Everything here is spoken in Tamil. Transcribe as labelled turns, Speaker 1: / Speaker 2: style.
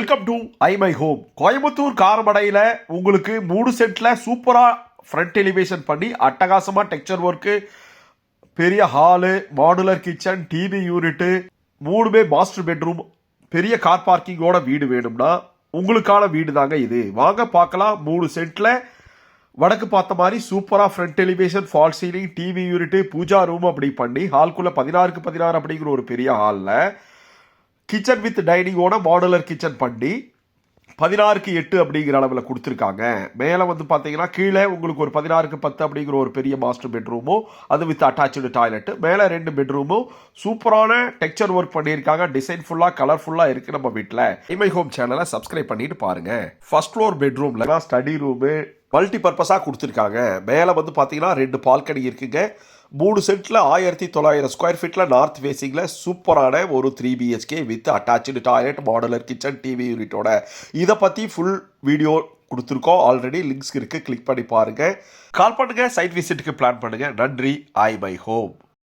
Speaker 1: Welcome to I my home. Coimbatore காரமடையில் உங்களுக்கு 3 சென்ட்ல சூப்பராக ஃப்ரண்ட் எலிவேஷன் பண்ணி அட்டகாசமாக டெக்ஸ்சர் ஒர்க்கு, பெரிய hall, modular kitchen, TV unit, 3மே மாஸ்டர் பெட்ரூம், பெரிய கார் பார்க்கிங்கோட வீடு வேணும்னா உங்களுக்கான வீடு தாங்க இது. வாங்க பார்க்கலாம். 3 சென்ட்ல வடக்கு பார்த்த மாதிரி சூப்பராக front elevation, fall ceiling, TV unit, puja room அப்படி பண்ணி ஹால்குள்ளே 16க்கு 16 அப்படிங்கிற ஒரு பெரிய ஹாலில் கிச்சன் வித் டைனிங்கோட மாடுலர் கிச்சன் பண்ணி 16க்கு 8 அப்படிங்கிற அளவில் கொடுத்துருக்காங்க. மேலே வந்து பார்த்தீங்கன்னா கீழே உங்களுக்கு ஒரு 16க்கு 10 அப்படிங்கிற ஒரு பெரிய மாஸ்டர் பெட்ரூமும், அது வித் அட்டாச்சு டாய்லெட்டு, மேலே 2 பெட்ரூமும் சூப்பரான டெக்ஸ்சர் ஒர்க் பண்ணியிருக்காங்க. டிசைன் ஃபுல்லாக கலர்ஃபுல்லாக இருக்குது. நம்ம வீட்டில் ஐமை ஹோம் சேனலை சப்ஸ்கிரைப் பண்ணிட்டு பாருங்கள். ஃபர்ஸ்ட் ஃப்ளோர் பெட்ரூமில் ஸ்டடி ரூமு மல்டி பர்பஸாக கொடுத்துருக்காங்க. மேலே வந்து பார்த்தீங்கன்னா 2 பால்கனி இருக்குங்க. 3 சென்ட்ல 1900 ஸ்கொயர் ஃபீட்டில் நார்த் ஃபேஸிங்கில் சூப்பரான ஒரு 3 BHK with attach toilet, modular kitchen, TV யூனிட்டோட. இதை பற்றி ஃபுல் வீடியோ கொடுத்துருக்கோம். ஆல்ரெடி லிங்க்ஸ் இருக்குது, கிளிக் பண்ணி பாருங்கள். கால் பண்ணுங்கள், சைட் விசிட்டுக்கு பிளான் பண்ணுங்கள். நன்றி. I my home.